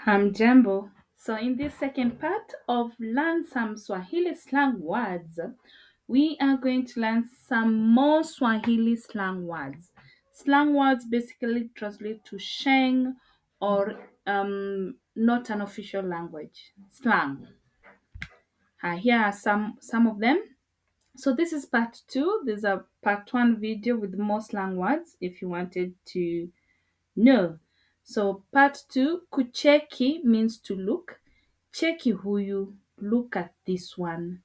Hamjambo. So in this second part of Learn Some Swahili Slang Words, we are going to learn some more Swahili slang words. Slang words basically translate to SHENG or not an official language. Slang. Here are some of them. So this is part two. There's a part one video with more slang words if you wanted to know. So part two, kucheki means to look. Cheki huyu, look at this one.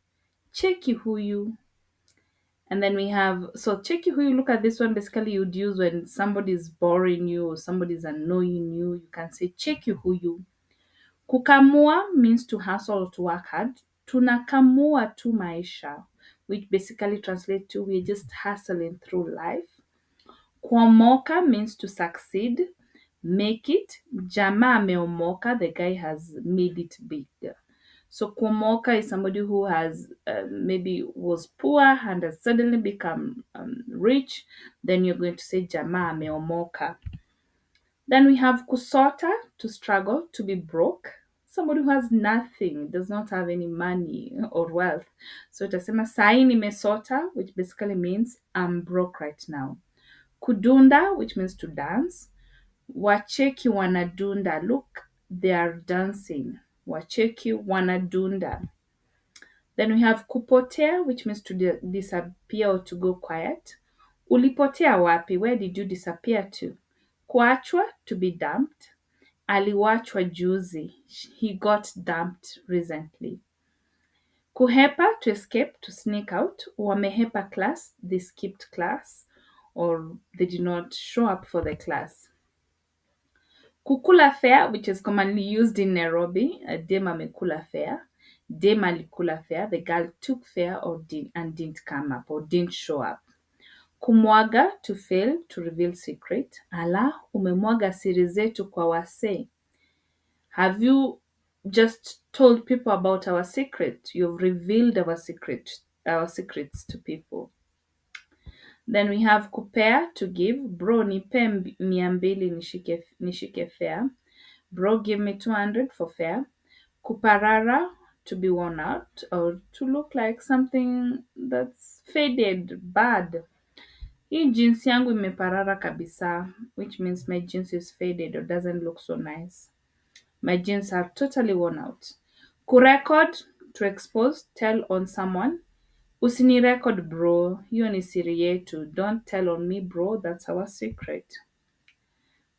Cheki huyu. And then we have, so cheki huyu, look at this one, basically you'd use when somebody's boring you or somebody's annoying you. You can say cheki huyu. Kukamua means to hustle or to work hard. Tunakamua tu maisha, which basically translates to we're just hustling through life. Kuomoka means to succeed, make it. Jamaa ameomoka, the guy has made it big. So kuomoka is somebody who has maybe was poor and has suddenly become rich. Then you're going to say jamaa ameomoka. Then we have kusota, to struggle, to be broke. Somebody who has nothing, does not have any money or wealth. So utasema sai nimesota, which basically means I'm broke right now. Kudunda, which means to dance. Wacheki wanadunda, look, they are dancing. Wacheki wanadunda. Then we have kupotea, which means to disappear or to go quiet. Ulipotea wapi? Where did you disappear to? Kuachwa, to be dumped. Aliwachwa juzi. He got dumped recently. Kuhepa, to escape, to sneak out. Wamehepa class, they skipped class or they did not show up for the class. Kukula fare, which is commonly used in Nairobi, dem amekula fare. Dem alikula fare, the girl took fare and didn't come up or didn't show up. Kumwaga, to fail, to reveal secret. Ala, umemwaga siri zetu kwa wasee. Have you just told people about our secret? You've revealed our secrets to people. Then we have kupea, to give. Bro, nipe 200 nishike fare. Bro, give me 200 for fare. Kuparara, to be worn out or to look like something that's faded, bad. Hii jeans yangu imeparara kabisa, which means my jeans is faded or doesn't look so nice. My jeans are totally worn out. Kurecord, to expose, tell on someone. Usinirecord bro, hiyo ni siri yetu. Don't tell on me bro, that's our secret.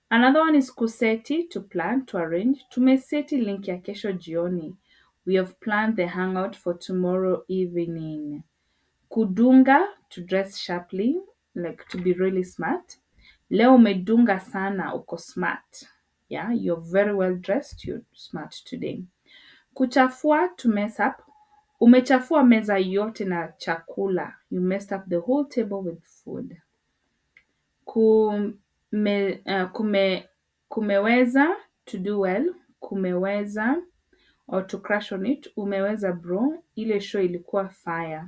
Another one is kuseti, to plan, to arrange. Tumeseti link ya kesho jioni. We have planned the hangout for tomorrow evening. Kudunga, to dress sharply, like to be really smart. Leo umedunga sana, uko smart. Yeah, you're very well dressed, you're smart today. Kuchafua, to mess up. Umechafua meza yote na chakula. You messed up the whole table with food. Kumeweza, to do well. Kumeweza or to crash on it. Umeweza bro, ile show ilikuwa fire.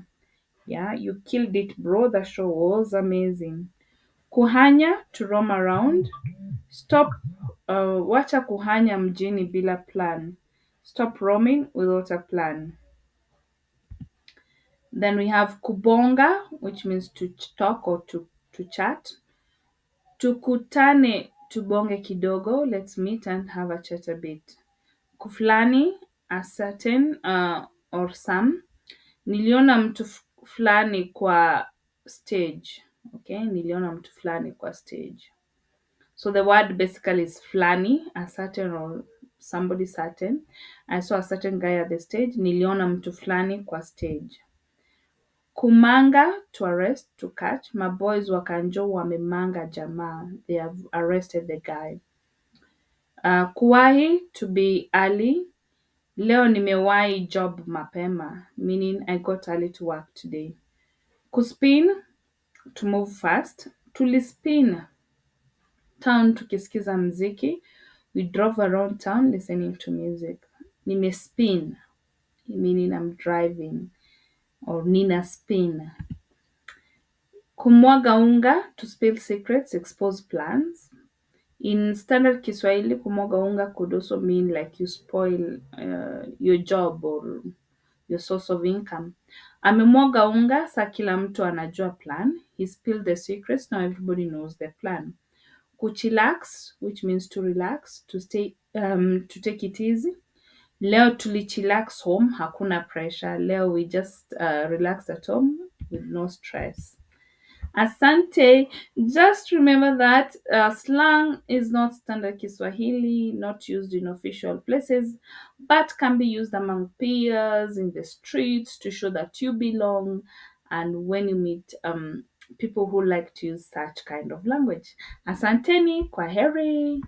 Yeah, you killed it bro, the show was amazing. Kuhanya, to roam around. Stop, wacha kuhanya mjini bila plan. Stop roaming without a plan. Then we have kubonga, which means to talk or to chat. Tukutane tubonge kidogo, let's meet and have a chat a bit. Kuflani, a certain or some. Niliona mtu fulani kwa stage. Okay, niliona mtu fulani kwa stage. So the word basically is flani, a certain or somebody certain. I saw a certain guy at the stage. Niliona mtu fulani kwa stage. Kumanga, to arrest, to catch. Maboys wa Kanjo wamemanga jamaa. They have arrested the guy. Kuwahi, to be early. Leo nimewahi job mapema, meaning I got early to work today. Kuspin, to move fast. Tulispin town tukisikiza mziki. We drove around town listening to music. Nimespin, meaning I'm driving, or nina spin. Kumwaga unga, to spill secrets, expose plans. In standard Kiswahili, kumwaga unga could also mean like you spoil your job or your source of income. Amemwaga unga, sa kila mtu anajua plan. He spilled the secrets, now everybody knows the plan. Kuchillax, which means to relax, to take it easy. Leo tulichillax home, hakuna pressure. Leo we just relax at home with no stress. Asante. Just remember that slang is not standard Kiswahili, not used in official places, but can be used among peers in the streets to show that you belong and when you meet people who like to use such kind of language. Asanteni, kwaheri.